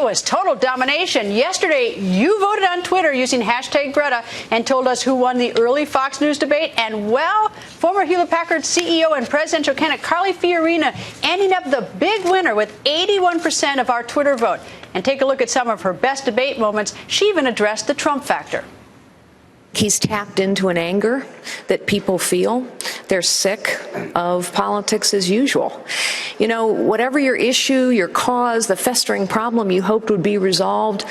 it was total domination. Yesterday, you voted on Twitter using hashtag Greta and told us who won the early Fox News debate. And, well, former Hewlett-Packard CEO and presidential candidate Carly Fiorina ending up the big winner with 81% of our Twitter vote. And take a look at some of her best debate moments. She even addressed the Trump factor. He's tapped into an anger that people feel. They're sick of politics as usual. You know, whatever your issue, your cause, the festering problem you hoped would be resolved,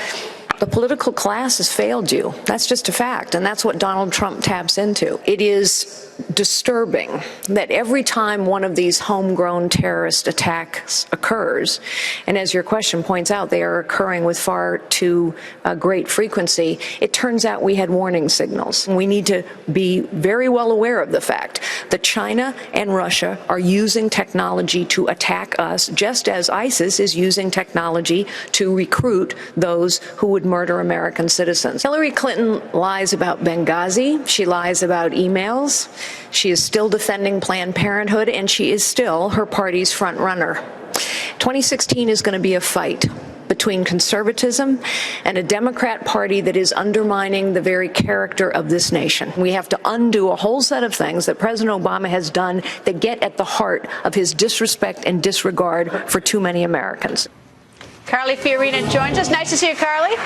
the political class has failed you. That's just a fact, and that's what Donald Trump taps into. It is disturbing that every time one of these homegrown terrorist attacks occurs, and as your question points out, they are occurring with far too great frequency, it turns out we had warning signals. We need to be very well aware of the fact that China and Russia are using technology to attack us, just as ISIS is using technology to recruit those who would murder American citizens. Hillary Clinton lies about Benghazi. She lies about emails. She is still defending Planned Parenthood, and she is still her party's front runner. 2016 is going to be a fight between conservatism and a Democrat Party that is undermining the very character of this nation. We have to undo a whole set of things that President Obama has done that get at the heart of his disrespect and disregard for too many Americans. Carly Fiorina joins us. Nice to see you, Carly.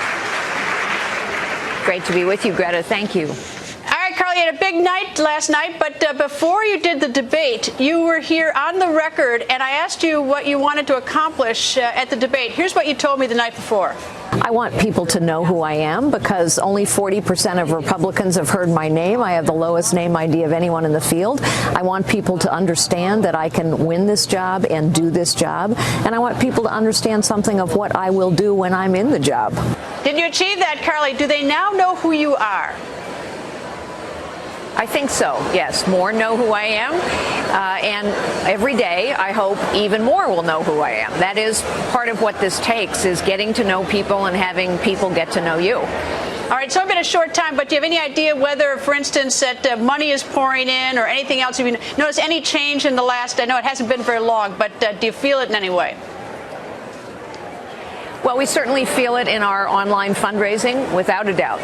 Great to be with you, Greta. Thank you. All right, Carly, you had a big night last night, but before you did the debate, you were here on the record, and I asked you what you wanted to accomplish at the debate. Here's what you told me the night before. I want people to know who I am because only 40% of Republicans have heard my name. I have the lowest name ID of anyone in the field. I want people to understand that I can win this job and do this job. And I want people to understand something of what I will do when I'm in the job. Did you achieve that, Carly? Do they now know who you are? I think so, yes. More know who I am. And every day, I hope even more will know who I am. That is part of what this takes, is getting to know people and having people get to know you. All right, so it's been a short time, but do you have any idea whether, for instance, that money is pouring in or anything else? Have you noticed any change in the last, I know it hasn't been very long, but do you feel it in any way? Well, we certainly feel it in our online fundraising, without a doubt.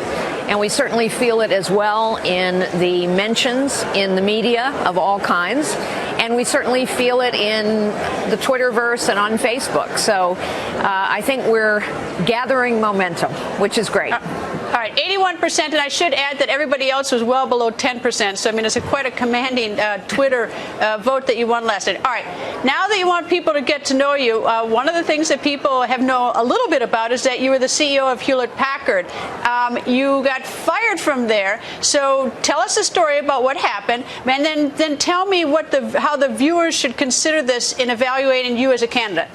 And we certainly feel it as well in the mentions in the media of all kinds. And we certainly feel it in the Twitterverse and on Facebook. So I think we're gathering momentum, which is great. All right, 81%, and I should add that everybody else was well below 10%. So, I mean, it's quite a commanding Twitter vote that you won last night. All right, now that you want people to get to know you, one of the things that people have known a little bit about is that you were the CEO of Hewlett-Packard. You got fired from there. So tell us the story about what happened, and then tell me how the viewers should consider this in evaluating you as a candidate.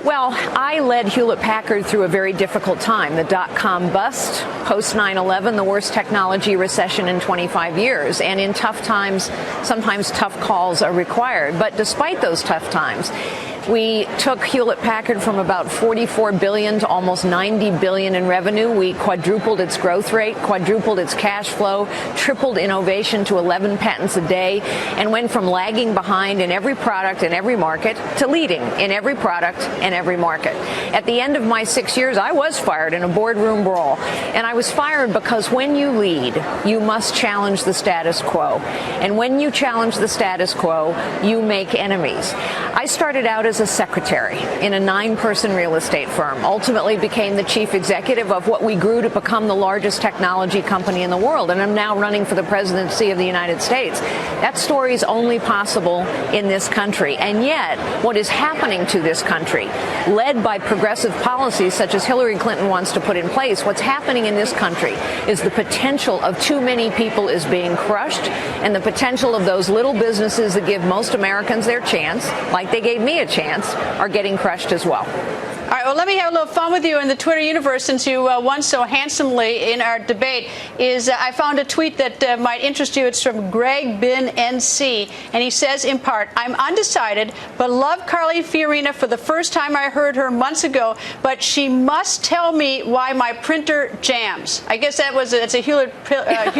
Well, I led Hewlett-Packard through a very difficult time, the dot-com bust, post 9/11, the worst technology recession in 25 years. And in tough times, sometimes tough calls are required. But despite those tough times, we took Hewlett-Packard from about $44 billion to almost $90 billion in revenue. We quadrupled its growth rate, quadrupled its cash flow, tripled innovation to 11 patents a day, and went from lagging behind in every product in every market to leading in every product and every market. At the end of my 6 years, I was fired in a boardroom brawl. And I was fired because when you lead, you must challenge the status quo. And when you challenge the status quo, you make enemies. I started out as a secretary in a 9-person real estate firm, ultimately became the chief executive of what we grew to become the largest technology company in the world, and I'm now running for the presidency of the United States. That story is only possible in this country, and yet what is happening to this country, led by progressive policies such as Hillary Clinton wants to put in place, what's happening in this country is the potential of too many people is being crushed, and the potential of those little businesses that give most Americans their chance, like they gave me a chance, are getting crushed as well. All right, well, let me have a little fun with you in the Twitter universe since you won so handsomely in our debate. I found a tweet that might interest you. It's from Greg Bin NC, and he says in part, "I'm undecided, but love Carly Fiorina for the first time I heard her months ago, but she must tell me why my printer jams." I guess it's a Hewlett. I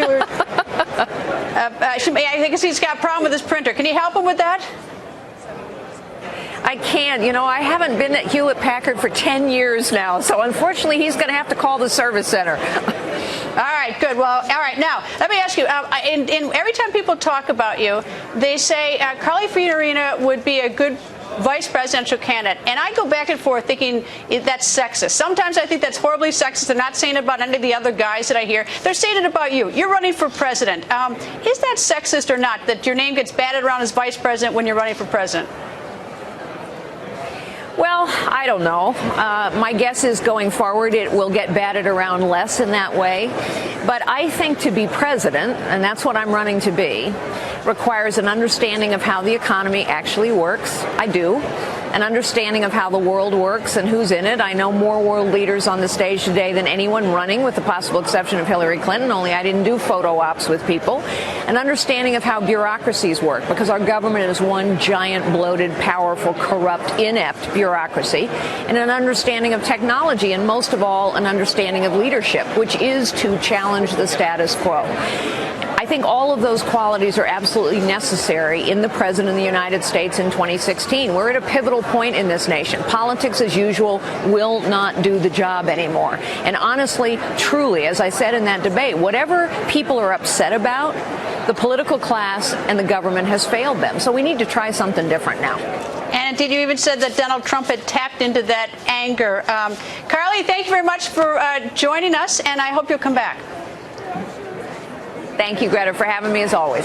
guess he's got a problem with his printer. Can you help him with that? I can't. You know, I haven't been at Hewlett-Packard for 10 years now, so unfortunately he's going to have to call the service center. All right, good. Well, all right. Now, let me ask you, every time people talk about you, they say Carly Fiorina would be a good vice presidential candidate. And I go back and forth thinking that's sexist. Sometimes I think that's horribly sexist. They're not saying it about any of the other guys that I hear. They're saying it about you. You're running for president. Is that sexist or not, that your name gets batted around as vice president when you're running for president? Well, I don't know. My guess is going forward it will get batted around less in that way. But I think to be president, and that's what I'm running to be, requires an understanding of how the economy actually works. I do. An understanding of how the world works and who's in it. I know more world leaders on the stage today than anyone running, with the possible exception of Hillary Clinton, only I didn't do photo ops with people. An understanding of how bureaucracies work, because our government is one giant, bloated, powerful, corrupt, inept bureaucracy. And an understanding of technology, and most of all, an understanding of leadership, which is to challenge the status quo. I think all of those qualities are absolutely necessary in the President of the United States in 2016. We're at a pivotal point in this nation. Politics, as usual, will not do the job anymore. And honestly, truly, as I said in that debate, whatever people are upset about, the political class and the government has failed them. So we need to try something different now. And indeed, you even said that Donald Trump had tapped into that anger. Carly, thank you very much for joining us, and I hope you'll come back. Thank you, Greta, for having me as always.